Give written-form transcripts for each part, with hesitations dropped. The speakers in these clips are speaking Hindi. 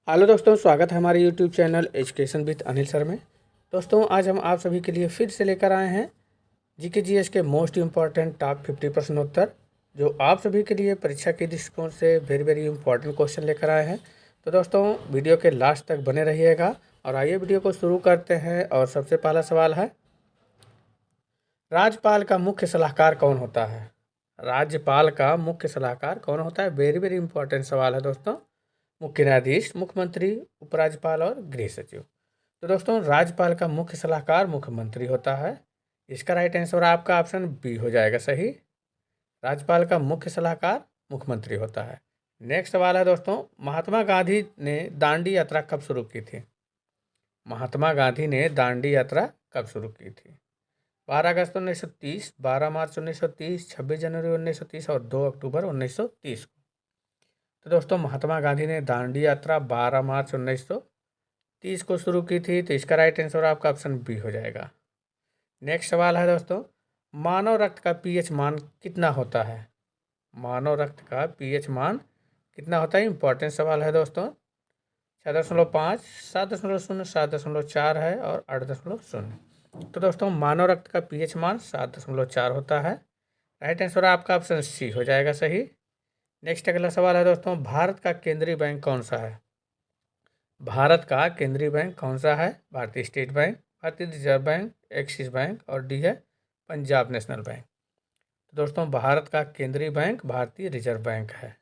हेलो दोस्तों, स्वागत है हमारे YouTube channel education with Anil sir में। दोस्तों, आज हम आप सभी के लिए फिर से लेकर आए हैं जीके जीएस के मोस्ट इम्पॉर्टेंट टॉप 50 प्रश्न उत्तर, जो आप सभी के लिए परीक्षा के दृष्टिकोण से वेरी इम्पॉर्टेंट क्वेश्चन लेकर आए हैं। तो दोस्तों, वीडियो के लास्ट तक बने रहिएगा और आइए वीडियो को शुरू करते हैं। और सबसे पहला सवाल है, राज्यपाल का मुख्य सलाहकार कौन होता है? राज्यपाल का मुख्य सलाहकार कौन होता है? वेरी इंपॉर्टेंट सवाल है दोस्तों। मुख्य न्यायाधीश, मुख्यमंत्री, उपराज्यपाल और गृह सचिव। तो दोस्तों, राज्यपाल का मुख्य सलाहकार मुख्यमंत्री होता है। इसका राइट आंसर आपका ऑप्शन बी हो जाएगा सही। राज्यपाल का मुख्य सलाहकार मुख्यमंत्री होता है। नेक्स्ट सवाल है दोस्तों, महात्मा गांधी ने दांडी यात्रा कब शुरू की थी? महात्मा गांधी ने दांडी यात्रा कब शुरू की थी? 12 अगस्त 1930, 12 मार्च 1930, 26 जनवरी 1930 और 2 अक्टूबर 1930 को। तो दोस्तों, महात्मा गांधी ने दांडी यात्रा 12 मार्च 1930 को शुरू की थी। तो इसका राइट आंसर आपका ऑप्शन बी हो जाएगा। नेक्स्ट सवाल है दोस्तों, मानव रक्त का पीएच मान कितना होता है? मानव रक्त का पीएच मान कितना होता है? इंपॉर्टेंट सवाल है दोस्तों। 6.5, 7.0, 7.4 है और 8.0। तो दोस्तों, मानव रक्त का पीएच मान 7.4 होता है। राइट आंसर आपका ऑप्शन सी हो जाएगा सही। नेक्स्ट अगला सवाल है दोस्तों, भारत का केंद्रीय बैंक कौन सा है? भारत का केंद्रीय बैंक कौन सा है? भारतीय स्टेट बैंक, भारतीय रिजर्व बैंक, एक्सिस बैंक और डी है पंजाब नेशनल बैंक। तो दोस्तों, भारत का केंद्रीय बैंक भारतीय रिजर्व बैंक है।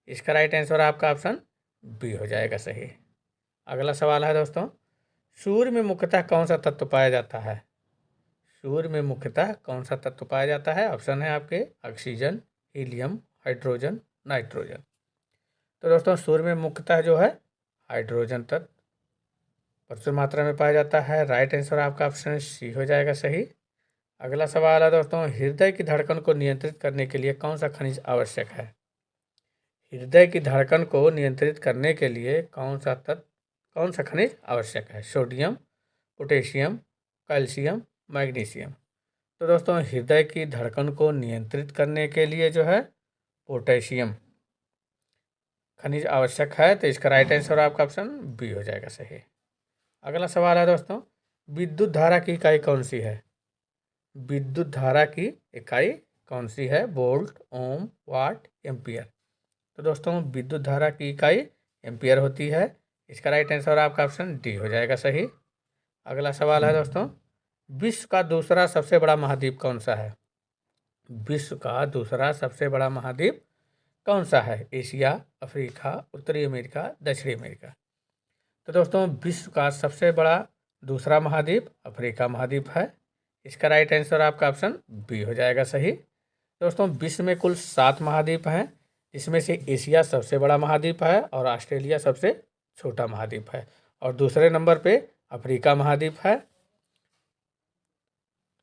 इसका राइट आंसर आपका ऑप्शन बी हो जाएगा सही। अगला सवाल है दोस्तों, सूर्य में मुख्यतः कौन सा तत्व पाया जाता है? सूर्य में मुख्यतः कौन सा तत्व पाया जाता है? ऑप्शन है आपके ऑक्सीजन, हीलियम, हाइड्रोजन, नाइट्रोजन। तो दोस्तों, सूर्य में मुख्यतः जो है हाइड्रोजन तत्व प्रचुर मात्रा में पाया जाता है। राइट आंसर आपका ऑप्शन सी हो जाएगा सही। अगला सवाल है दोस्तों, हृदय की धड़कन को नियंत्रित करने के लिए कौन सा खनिज आवश्यक है? हृदय की धड़कन को नियंत्रित करने के लिए कौन सा खनिज आवश्यक है? Sodium, potassium, calcium, magnesium. तो दोस्तों, हृदय की धड़कन को नियंत्रित करने के लिए जो है पोटेशियम खनिज आवश्यक है। तो इसका राइट आंसर आपका ऑप्शन बी हो जाएगा सही। अगला सवाल है दोस्तों, विद्युत धारा की इकाई कौन सी है? विद्युत धारा की इकाई कौन सी है? वोल्ट, ओम, वाट, एम्पियर। तो दोस्तों, विद्युत धारा की इकाई एम्पियर होती है। इसका राइट आंसर आपका ऑप्शन डी हो जाएगा सही। अगला सवाल है दोस्तों, विश्व का दूसरा सबसे बड़ा महाद्वीप कौन सा है? विश्व का दूसरा सबसे बड़ा महाद्वीप कौन सा है? एशिया, अफ्रीका, उत्तरी अमेरिका, दक्षिणी अमेरिका। तो दोस्तों, विश्व का सबसे बड़ा दूसरा महाद्वीप अफ्रीका महाद्वीप है। इसका राइट आंसर आपका ऑप्शन बी हो जाएगा सही। दोस्तों, विश्व में कुल 7 महाद्वीप हैं, जिसमें से एशिया सबसे बड़ा महाद्वीप है और ऑस्ट्रेलिया सबसे छोटा महाद्वीप है और दूसरे नंबर पे अफ्रीका महाद्वीप है।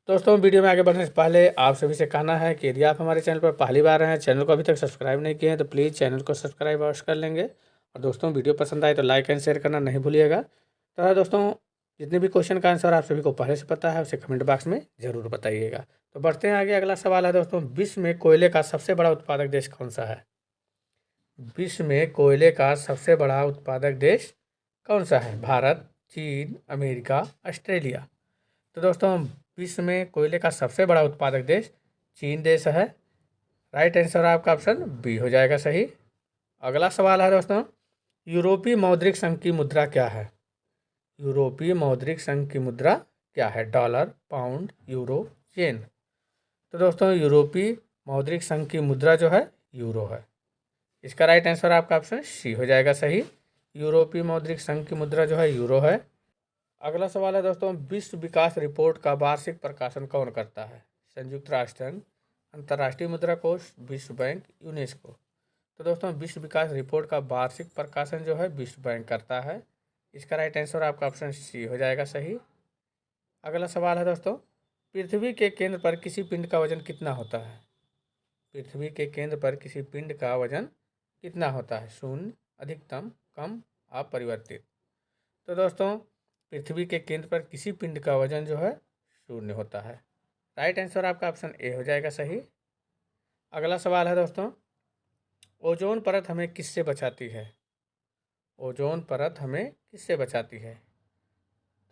दोस्तों, वीडियो में आगे बढ़ने से पहले आप सभी से कहना है कि यदि आप हमारे चैनल पर पहली बार हैं, चैनल को अभी तक सब्सक्राइब नहीं किए हैं, तो प्लीज़ चैनल को सब्सक्राइब अवश्य कर लेंगे। और दोस्तों, वीडियो पसंद आए तो लाइक एंड शेयर करना नहीं भूलिएगा। तो दोस्तों, जितने भी क्वेश्चन का आंसर आप सभी को पहले से पता है, उसे कमेंट बॉक्स में ज़रूर बताइएगा। तो बढ़ते हैं आगे। अगला सवाल है दोस्तों, विश्व में कोयले का सबसे बड़ा उत्पादक देश कौन सा है? विश्व में कोयले का सबसे बड़ा उत्पादक देश कौन सा है? भारत, चीन, अमेरिका, ऑस्ट्रेलिया। तो दोस्तों, विश्व में कोयले का सबसे बड़ा उत्पादक देश चीन देश है। राइट आंसर आपका ऑप्शन बी हो जाएगा सही। अगला सवाल है दोस्तों, यूरोपीय मौद्रिक संघ की मुद्रा क्या है? यूरोपीय मौद्रिक संघ की मुद्रा क्या है? डॉलर, पाउंड, यूरो, येन। तो दोस्तों, यूरोपीय मौद्रिक संघ की मुद्रा जो है यूरो है। इसका राइट आंसर आपका ऑप्शन सी हो जाएगा सही। यूरोपीय मौद्रिक संघ की मुद्रा जो है यूरो है। अगला सवाल है दोस्तों, विश्व विकास रिपोर्ट का वार्षिक प्रकाशन कौन करता है? संयुक्त राष्ट्र संघ, अंतर्राष्ट्रीय मुद्रा कोष, विश्व बैंक, यूनेस्को। तो दोस्तों, विश्व विकास रिपोर्ट का वार्षिक प्रकाशन जो है विश्व बैंक करता है। इसका राइट आंसर आपका ऑप्शन सी हो जाएगा सही। अगला सवाल है दोस्तों, पृथ्वी के केंद्र पर किसी पिंड का वजन कितना होता है? पृथ्वी के केंद्र पर किसी पिंड का वजन कितना होता है? शून्य, अधिकतम, कम, अपरिवर्तित। तो दोस्तों, पृथ्वी के केंद्र पर किसी पिंड का वजन जो है शून्य होता है। राइट आंसर आपका ऑप्शन ए हो जाएगा सही। अगला सवाल है दोस्तों, ओजोन परत हमें किससे बचाती है? ओजोन परत हमें किससे बचाती है?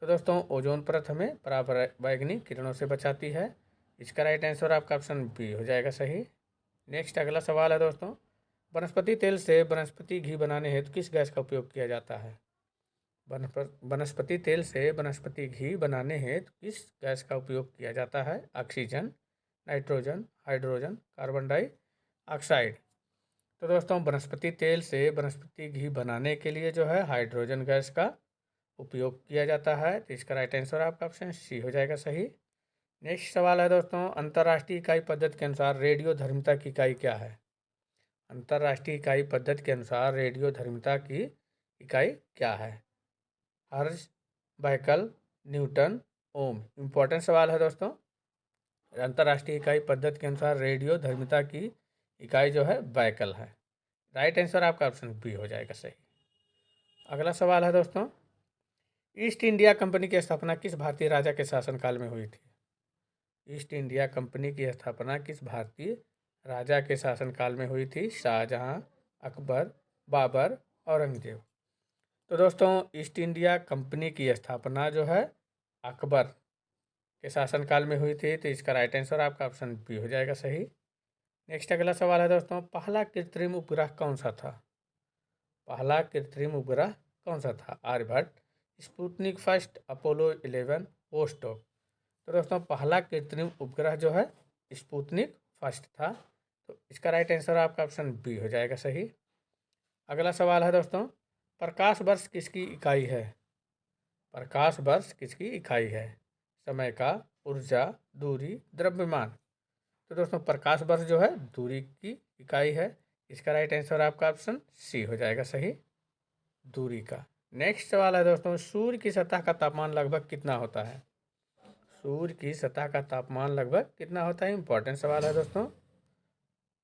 तो दोस्तों ओजोन परत हमें पराबैंगनी किरणों से बचाती है। इसका राइट आंसर आपका ऑप्शन बी हो जाएगा सही। नेक्स्ट अगला सवाल है दोस्तों, वनस्पति तेल से वनस्पति घी बनाने हेतु किस गैस का उपयोग किया जाता है? वनस्पति तेल से वनस्पति घी बनाने हेतु किस गैस का उपयोग किया जाता है? Oxygen, nitrogen, hydrogen, carbon dioxide. तो दोस्तों वनस्पति तेल से वनस्पति घी बनाने के लिए जो है हाइड्रोजन गैस का उपयोग किया जाता है। तो इसका राइट आंसर आपका ऑप्शन सी हो जाएगा सही। नेक्स्ट सवाल है दोस्तों, अंतर्राष्ट्रीय इकाई पद्धति के अनुसार रेडियो धर्मिता की इकाई क्या है? अंतर्राष्ट्रीय इकाई पद्धति के अनुसार रेडियो धर्मिता की इकाई क्या है? हर्ज, बैकल, न्यूटन, ओम। इम्पोर्टेंट सवाल है दोस्तों। अंतर्राष्ट्रीय इकाई पद्धति के अनुसार रेडियो धर्मिता की इकाई जो है बैकल है। राइट आंसर आपका ऑप्शन बी हो जाएगा सही। अगला सवाल है दोस्तों, ईस्ट इंडिया कंपनी की स्थापना किस भारतीय राजा के शासनकाल में हुई थी? ईस्ट इंडिया कंपनी की स्थापना किस भारतीय राजा के शासनकाल में हुई थी? शाहजहां, अकबर, बाबर, औरंगजेब। तो दोस्तों ईस्ट इंडिया कंपनी की स्थापना जो है अकबर के शासनकाल में हुई थी। तो इसका राइट आंसर आपका ऑप्शन बी हो जाएगा सही। नेक्स्ट अगला सवाल है दोस्तों, पहला कृत्रिम उपग्रह कौन सा था? पहला कृत्रिम उपग्रह कौन सा था? Aryabhata, Sputnik first, Apollo 11, Vostok. तो दोस्तों पहला कृत्रिम उपग्रह जो है स्पुतनिक फर्स्ट था। तो इसका राइट आंसर आपका ऑप्शन बी हो जाएगा सही। अगला सवाल है दोस्तों, प्रकाश वर्ष किसकी इकाई है? प्रकाश वर्ष किसकी इकाई है? समय का, ऊर्जा, दूरी, द्रव्यमान। तो दोस्तों प्रकाश वर्ष जो है दूरी की इकाई है। इसका राइट आंसर आपका ऑप्शन सी हो जाएगा सही, दूरी का। नेक्स्ट सवाल है दोस्तों, सूर्य की सतह का तापमान लगभग कितना होता है? सूर्य की सतह का तापमान लगभग कितना होता है? इंपॉर्टेंट सवाल है दोस्तों।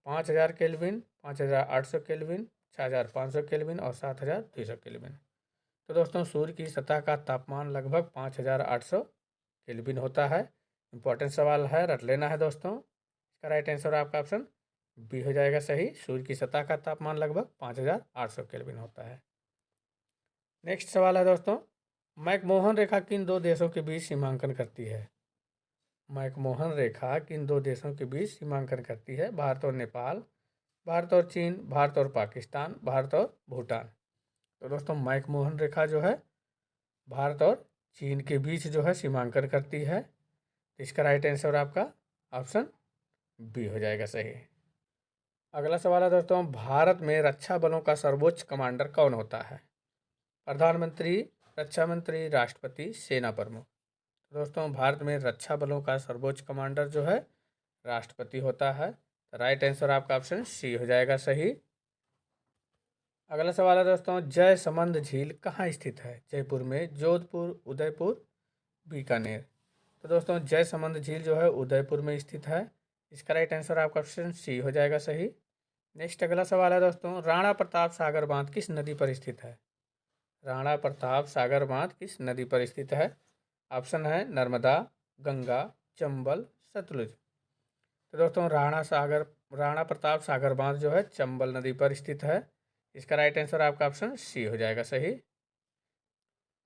5000 केल्विन, 5800 केल्विन, 6500 केल्विन और 7200 केल्विन। तो दोस्तों सूर्य की सतह का तापमान लगभग 5800 केल्विन होता है। इंपॉर्टेंट सवाल है, रट लेना है दोस्तों। इसका राइट आंसर आपका ऑप्शन बी हो जाएगा सही। सूर्य की सतह का तापमान लगभग 5800 केल्विन होता है। नेक्स्ट सवाल है दोस्तों, मैकमोहन रेखा किन दो देशों के बीच सीमांकन करती है? मैकमोहन रेखा किन दो देशों के बीच सीमांकन करती है? भारत और नेपाल, भारत और चीन, भारत और पाकिस्तान, भारत और भूटान। तो दोस्तों मैकमोहन रेखा जो है भारत और चीन के बीच जो है सीमांकन करती है। इसका राइट आंसर आपका ऑप्शन बी हो जाएगा सही। अगला सवाल है दोस्तों, भारत में रक्षा बलों का सर्वोच्च कमांडर कौन होता है? प्रधानमंत्री, रक्षा मंत्री, राष्ट्रपति, सेना प्रमुख। दोस्तों भारत में रक्षा बलों का सर्वोच्च कमांडर जो है राष्ट्रपति होता है। राइट आंसर आपका ऑप्शन सी हो जाएगा सही। अगला सवाल है दोस्तों, जयसमंद झील कहाँ स्थित है? जयपुर में, जोधपुर, उदयपुर, बीकानेर। तो दोस्तों जयसमंद झील जो है उदयपुर में स्थित है। इसका राइट आंसर आपका ऑप्शन सी हो जाएगा सही। नेक्स्ट अगला सवाल है दोस्तों, राणा प्रताप सागर बांध किस नदी पर स्थित है? राणा प्रताप सागर बांध किस नदी पर स्थित है? ऑप्शन है नर्मदा, गंगा, चंबल, सतलुज। तो दोस्तों राणा प्रताप सागर बांध जो है चंबल नदी पर स्थित है। इसका राइट आंसर आपका ऑप्शन सी हो जाएगा सही।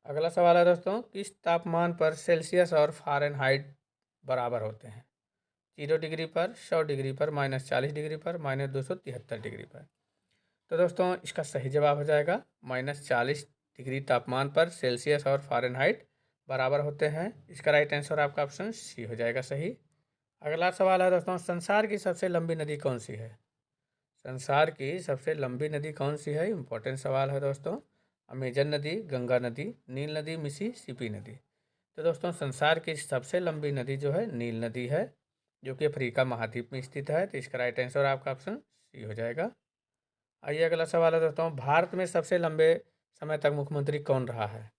अगला सवाल है दोस्तों, किस तापमान पर सेल्सियस और फ़ारेनहाइट बराबर होते हैं? 0 डिग्री पर, 100 डिग्री पर, -40 डिग्री पर, -273 डिग्री पर। तो दोस्तों इसका सही जवाब हो जाएगा -40 डिग्री तापमान पर सेल्सियस और फ़ारेनहाइट बराबर होते हैं। इसका राइट आंसर आपका ऑप्शन सी हो जाएगा सही। अगला सवाल है दोस्तों, संसार की सबसे लंबी नदी कौन सी है? संसार की सबसे लंबी नदी कौन सी है? इंपॉर्टेंट सवाल है दोस्तों। अमेजन नदी, गंगा नदी, नील नदी, मिसिसिपी नदी। तो दोस्तों संसार की सबसे लंबी नदी जो है नील नदी है, जो कि अफ्रीका महाद्वीप में स्थित है। तो इसका राइट आंसर आपका ऑप्शन सी हो जाएगा। आइए अगला सवाल है दोस्तों, भारत में सबसे लंबे समय तक मुख्यमंत्री कौन रहा है?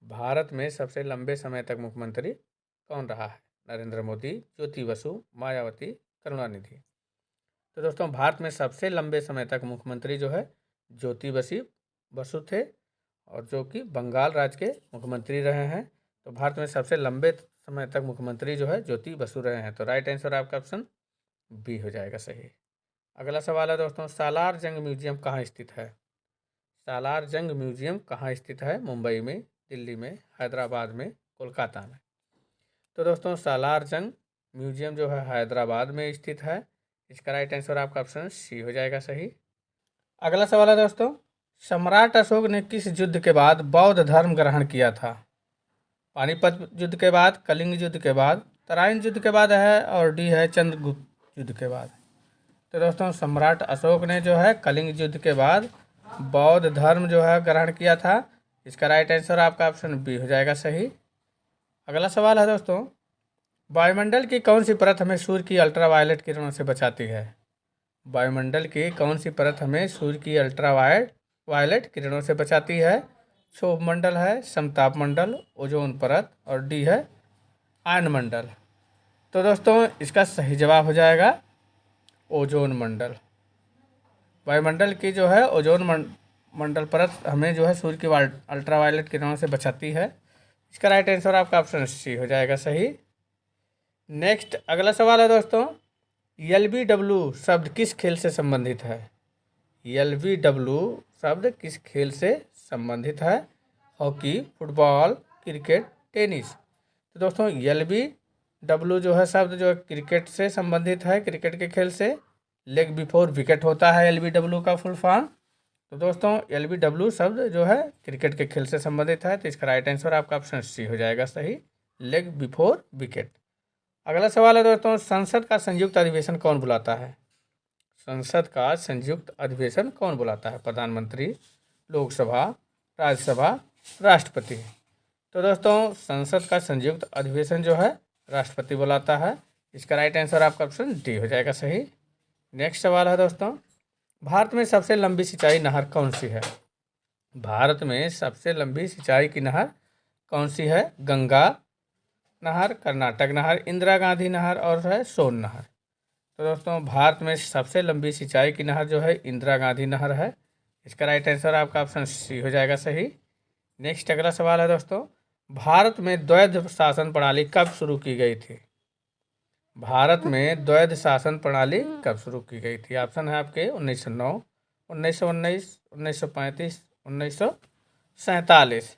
भारत में सबसे लंबे समय तक मुख्यमंत्री कौन रहा है? नरेंद्र मोदी, ज्योति बसु, मायावती, करुणानिधि। तो दोस्तों भारत में सबसे लंबे समय तक मुख्यमंत्री जो है ज्योति बसु थे, और जो कि बंगाल राज्य के मुख्यमंत्री रहे हैं। तो भारत में सबसे लंबे समय तक मुख्यमंत्री जो है ज्योति बसु रहे हैं। तो राइट आंसर आपका ऑप्शन बी हो जाएगा सही। अगला सवाल है दोस्तों, सालार जंग म्यूजियम कहाँ स्थित है? सालार जंग म्यूजियम कहाँ स्थित है? मुंबई में, दिल्ली में, हैदराबाद में, कोलकाता में। तो दोस्तों सालार जंग म्यूजियम जो है हैदराबाद में स्थित है। इसका राइट आंसर आपका ऑप्शन सी हो जाएगा सही। अगला सवाल है दोस्तों, सम्राट अशोक ने किस युद्ध के बाद बौद्ध धर्म ग्रहण किया था? पानीपत युद्ध के बाद, कलिंग युद्ध के बाद, तराइन युद्ध के बाद है, और डी है चंद्रगुप्त युद्ध के बाद। तो दोस्तों सम्राट अशोक ने जो है कलिंग युद्ध के बाद बौद्ध धर्म जो है ग्रहण किया था। इसका राइट आंसर आपका ऑप्शन बी हो जाएगा सही। अगला सवाल है दोस्तों, वायुमंडल की कौन सी परत हमें सूर्य की अल्ट्रावायलेट किरणों से बचाती है? वायुमंडल की कौन सी परत हमें सूर्य की अल्ट्रावायलेट किरणों से बचाती है? क्षोभ मंडल है, समताप मंडल, ओजोन परत, और डी है आयन मंडल। तो दोस्तों इसका सही जवाब हो जाएगा ओजोन मंडल। वायुमंडल की जो है ओजोन मंडल परत हमें जो है सूर्य की अल्ट्रावायलेट किरणों से बचाती है। इसका राइट आंसर आपका ऑप्शन सी हो जाएगा सही। नेक्स्ट अगला सवाल है दोस्तों, LBW शब्द किस खेल से संबंधित है? LBW शब्द किस खेल से संबंधित है? Hockey, football, cricket, tennis. तो दोस्तों LBW जो है शब्द जो है क्रिकेट से संबंधित है, क्रिकेट के खेल से। लेग बिफोर विकेट होता है LBW का फुल फॉर्म। तो दोस्तों LBW शब्द जो है क्रिकेट के खेल से संबंधित है। तो इसका राइट आंसर आपका ऑप्शन सी हो जाएगा सही, लेग बिफोर विकेट। अगला सवाल है दोस्तों, संसद का संयुक्त अधिवेशन कौन बुलाता है? संसद का संयुक्त अधिवेशन कौन बुलाता है? प्रधानमंत्री, लोकसभा, राज्यसभा, राष्ट्रपति। तो दोस्तों संसद का संयुक्त अधिवेशन जो है राष्ट्रपति बुलाता है। इसका राइट आंसर आपका ऑप्शन डी हो जाएगा सही। नेक्स्ट सवाल है दोस्तों, भारत में सबसे लंबी सिंचाई नहर कौन सी है? भारत में सबसे लंबी सिंचाई की नहर कौन सी है? गंगा नहर, कर्नाटक नहर, इंदिरा गांधी नहर, और है सोन नहर। तो दोस्तों भारत में सबसे लंबी सिंचाई की नहर जो है इंदिरा गांधी नहर है। इसका राइट आंसर आपका ऑप्शन सी हो जाएगा सही। नेक्स्ट अगला सवाल है दोस्तों, भारत में द्वैध शासन प्रणाली कब शुरू की गई थी? भारत में द्वैध शासन प्रणाली कब शुरू की गई थी? ऑप्शन है आपके 1909, 1919, 1935, 1947।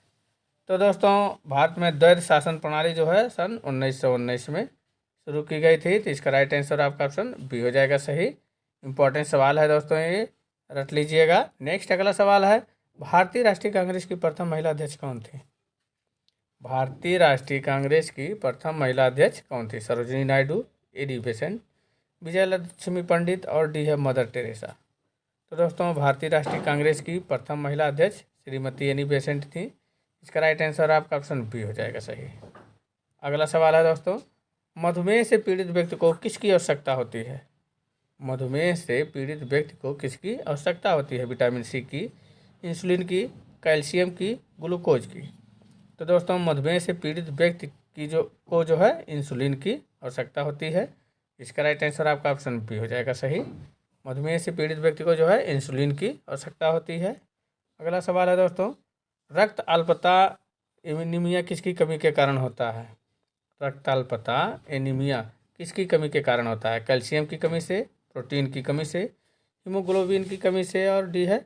तो दोस्तों भारत में द्वैध शासन प्रणाली जो है सन 1919 में शुरू की गई थी। तो इसका राइट आंसर आपका ऑप्शन बी हो जाएगा सही। इंपॉर्टेंट सवाल है दोस्तों, ये रट लीजिएगा। नेक्स्ट अगला सवाल है, भारतीय राष्ट्रीय कांग्रेस की प्रथम महिला अध्यक्ष कौन थी? भारतीय राष्ट्रीय कांग्रेस की प्रथम महिला अध्यक्ष कौन थी? सरोजिनी नायडू, एडी बेसेंट, विजयलक्ष्मी पंडित, और डी है मदर टेरेसा। तो दोस्तों भारतीय राष्ट्रीय कांग्रेस की प्रथम महिला अध्यक्ष श्रीमती एनी बेसेंट थी। इसका राइट आंसर आपका ऑप्शन बी हो जाएगा सही। अगला सवाल है दोस्तों, मधुमेह से पीड़ित व्यक्ति को किसकी आवश्यकता होती है? मधुमेह से पीड़ित व्यक्ति को किसकी आवश्यकता होती है? विटामिन सी की, इंसुलिन की, कैल्शियम की, ग्लूकोज की। तो दोस्तों मधुमेह से पीड़ित व्यक्ति की जो है इंसुलिन की आवश्यकता होती है। इसका राइट आंसर आपका ऑप्शन बी हो जाएगा सही। मधुमेह से पीड़ित व्यक्ति को जो है इंसुलिन की आवश्यकता होती है। अगला सवाल है दोस्तों, रक्त अल्पता एनीमिया किसकी कमी के कारण होता है? रक्त अल्पता एनीमिया किसकी कमी के कारण होता है? कैल्शियम की कमी से, प्रोटीन की कमी से, हीमोग्लोबिन की कमी से, और डी है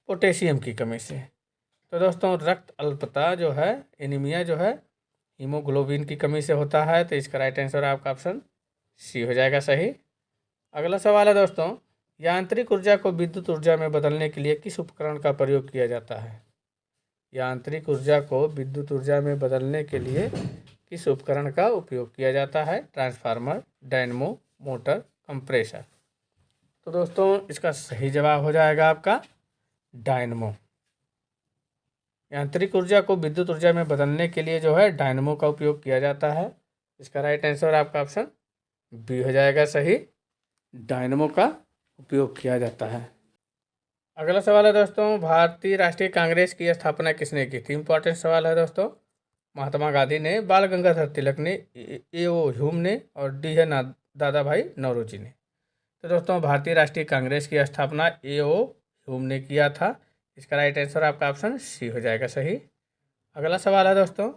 पोटेशियम की कमी से। तो दोस्तों रक्त अल्पता जो है एनीमिया जो है हीमोग्लोबिन की कमी से होता है। तो इसका राइट आंसर आपका ऑप्शन सी हो जाएगा सही। अगला सवाल है दोस्तों, यांत्रिक ऊर्जा को विद्युत ऊर्जा में बदलने के लिए किस उपकरण का प्रयोग किया जाता है? यांत्रिक ऊर्जा को विद्युत ऊर्जा में बदलने के लिए किस उपकरण का उपयोग किया जाता है? Transformer, dynamo, motor, compressor. तो दोस्तों इसका सही जवाब हो जाएगा आपका डायनमो। यांत्रिक ऊर्जा को विद्युत ऊर्जा में बदलने के लिए जो है डायनमो का उपयोग किया जाता है। इसका राइट आंसर आपका ऑप्शन बी हो जाएगा सही, डायनमो का उपयोग किया जाता है। अगला सवाल है दोस्तों, भारतीय राष्ट्रीय कांग्रेस की स्थापना किसने की थी? इंपॉर्टेंट सवाल है दोस्तों। महात्मा गांधी ने, बाल गंगाधर तिलक ने, ए.ओ. ह्यूम ने, और डी है दादा भाई नौरोजी ने। तो दोस्तों भारतीय राष्ट्रीय कांग्रेस की स्थापना ए.ओ. ह्यूम ने किया था। इसका राइट आंसर आपका ऑप्शन सी हो जाएगा सही। अगला सवाल है दोस्तों,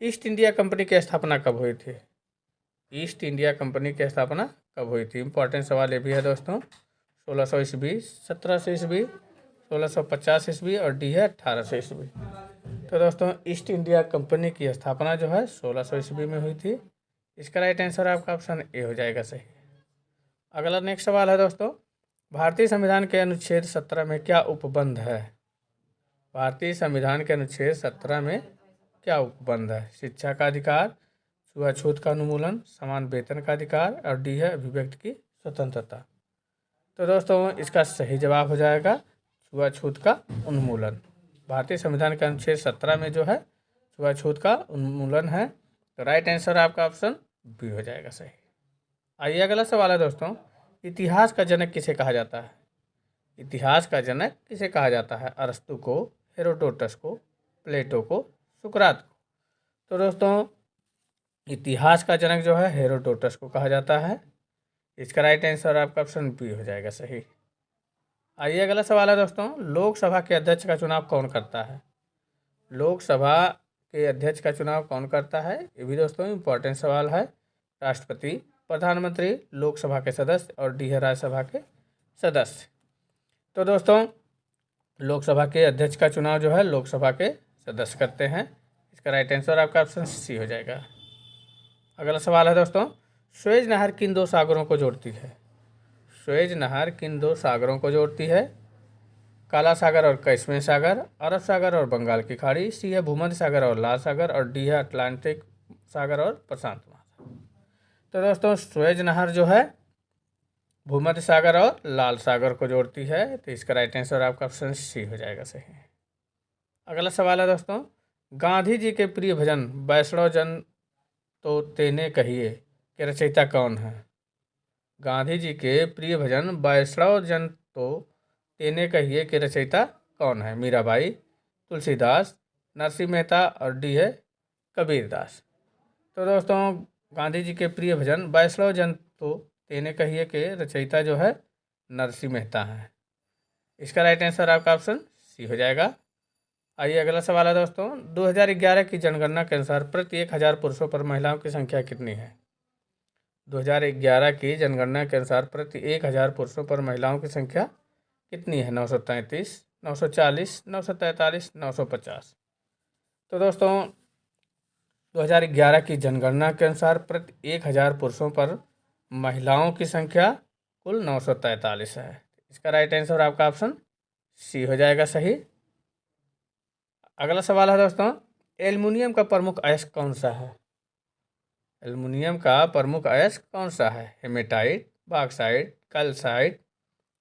ईस्ट इंडिया कंपनी की स्थापना कब हुई थी? ईस्ट इंडिया कंपनी की स्थापना कब हुई थी? इंपॉर्टेंट सवाल ये भी है दोस्तों। 1600 ईस्वी, 1700 ईस्वी, 1650 ईस्वी और डी है 1800 ईस्वी। तो दोस्तों ईस्ट इंडिया कंपनी की स्थापना जो है 1600 ईस्वी में हुई थी। इसका राइट आंसर आपका ऑप्शन ए हो जाएगा सही। अगला नेक्स्ट सवाल है दोस्तों, भारतीय संविधान के अनुच्छेद 17 में क्या उपबंध है? भारतीय संविधान के अनुच्छेद 17 में क्या उपबंध है? शिक्षा का अधिकार, छुआछूत का उन्मूलन, समान वेतन का अधिकार और डी है अभिव्यक्ति की स्वतंत्रता। तो दोस्तों इसका सही जवाब हो जाएगा छुआछूत का उन्मूलन। भारतीय संविधान के अनुच्छेद 17 में जो है छुआछूत का उन्मूलन है। तो राइट आंसर आपका ऑप्शन बी हो जाएगा सही। आइए अगला सवाल है दोस्तों, इतिहास का जनक किसे कहा जाता है? इतिहास का जनक किसे कहा जाता है? अरस्तु को, हेरोडोटस को, प्लेटो को, सुकरात को। तो दोस्तों इतिहास का जनक जो है हेरोडोटस को कहा जाता है। इसका राइट आंसर आपका ऑप्शन बी हो जाएगा सही। आइए अगला सवाल है दोस्तों, लोकसभा के अध्यक्ष का चुनाव कौन करता है? लोकसभा के अध्यक्ष का चुनाव कौन करता है? ये भी दोस्तों इम्पोर्टेंट सवाल है। राष्ट्रपति, प्रधानमंत्री, लोकसभा के सदस्य और डी है राज्यसभा के सदस्य। तो दोस्तों लोकसभा के अध्यक्ष का चुनाव जो है लोकसभा के सदस्य करते हैं। इसका राइट आंसर आपका ऑप्शन सी हो जाएगा। अगला सवाल है दोस्तों, सुएज नहर किन दो सागरों को जोड़ती है? सुएज नहर किन दो सागरों को जोड़ती है? काला सागर और कैस्पियन सागर, अरब सागर और बंगाल की खाड़ी, सी है भूमध्य सागर और लाल सागर और डी है अटलांटिक सागर और प्रशांत महासागर। तो दोस्तों सुएज नहर जो है भूमध्य सागर और लाल सागर को जोड़ती है। तो इसका राइट आंसर आपका ऑप्शन सी हो जाएगा सही। अगला सवाल है दोस्तों, गांधी जी के प्रिय भजन वैष्णव जन तो तेने कहिए के रचयिता कौन है? गांधी जी के प्रिय भजन वैष्णव जन तो तेने कहिए के रचयिता कौन है? मीराबाई, तुलसीदास, नरसिंह मेहता और डी है कबीरदास। तो दोस्तों गांधी जी के प्रिय भजन वैष्णव जन तो तेने कहिए के रचयिता जो है नरसिंह मेहता है। इसका राइट आंसर आपका ऑप्शन सी हो जाएगा। आइए अगला सवाल है दोस्तों, 2011 की जनगणना के अनुसार प्रति 1000 पुरुषों पर महिलाओं की संख्या कितनी है? 2011 की जनगणना के अनुसार प्रति 1000 पुरुषों पर महिलाओं की संख्या कितनी है? 933, 940, 943, 950। तो दोस्तों 2011 की जनगणना के अनुसार प्रति 1000 पुरुषों पर महिलाओं की संख्या कुल 943 है। इसका राइट आंसर आपका ऑप्शन सी हो जाएगा सही। अगला सवाल है दोस्तों, एल्युमिनियम का प्रमुख अयस्क कौन सा है? एल्युमिनियम का प्रमुख अयस्क कौन सा है? हेमेटाइट, बॉक्साइट, कैल्साइट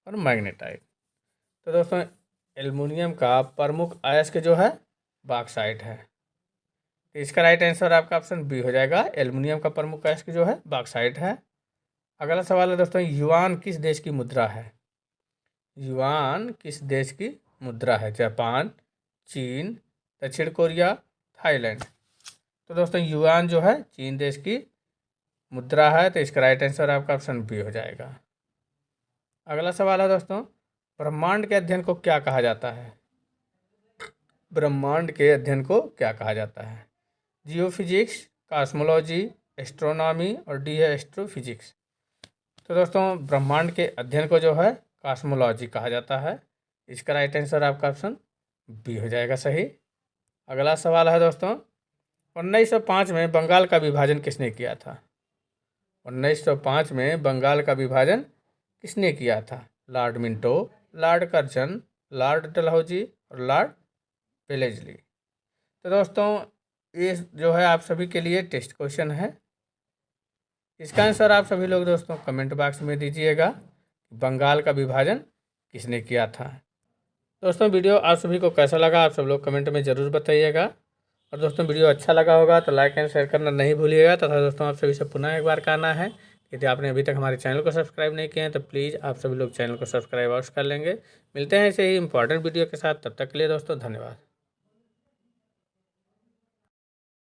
और मैग्नेटाइट। तो दोस्तों एल्युमिनियम का प्रमुख अयस्क जो है बॉक्साइट है। तो इसका राइट आंसर आपका ऑप्शन बी हो जाएगा। एल्युमिनियम का प्रमुख अयस्क जो है बॉक्साइट है। अगला सवाल है दोस्तों, युआन किस देश की मुद्रा है? युआन किस देश की मुद्रा है? जापान, चीन, दक्षिण कोरिया, थाईलैंड। तो दोस्तों युआन जो है चीन देश की मुद्रा है। तो इसका राइट आंसर आपका ऑप्शन बी हो जाएगा। अगला सवाल है दोस्तों, ब्रह्मांड के अध्ययन को क्या कहा जाता है? ब्रह्मांड के अध्ययन को क्या कहा जाता है? जियोफिजिक्स, कॉस्मोलॉजी, एस्ट्रोनॉमी और डी है एस्ट्रोफिजिक्स। तो दोस्तों ब्रह्मांड के अध्ययन को जो है कॉस्मोलॉजी कहा जाता है। इसका राइट आंसर आपका ऑप्शन बी हो जाएगा सही। अगला सवाल है दोस्तों, 1905 में बंगाल का विभाजन किसने किया था? 1905 में बंगाल का विभाजन किसने किया था? Lord Minto, Lord Curzon, Lord Dalhousie और लॉर्ड वेलेस्ली। तो दोस्तों ये जो है आप सभी के लिए टेस्ट क्वेश्चन है। इसका आंसर आप सभी लोग दोस्तों कमेंट बॉक्स में दीजिएगा। बंगाल का विभाजन किसने किया था? दोस्तों वीडियो आप सभी को कैसा लगा आप सब लोग कमेंट में ज़रूर बताइएगा। और दोस्तों वीडियो अच्छा लगा होगा तो लाइक एंड शेयर करना नहीं भूलिएगा। तथा दोस्तों आप सभी से पुनः एक बार कहना है, यदि आपने अभी तक हमारे चैनल को सब्सक्राइब नहीं किया है तो प्लीज़ आप सभी लोग चैनल को सब्सक्राइब अवश्य कर लेंगे। मिलते हैं ऐसे ही इंपॉर्टेंट वीडियो के साथ, तब तक के लिए दोस्तों धन्यवाद।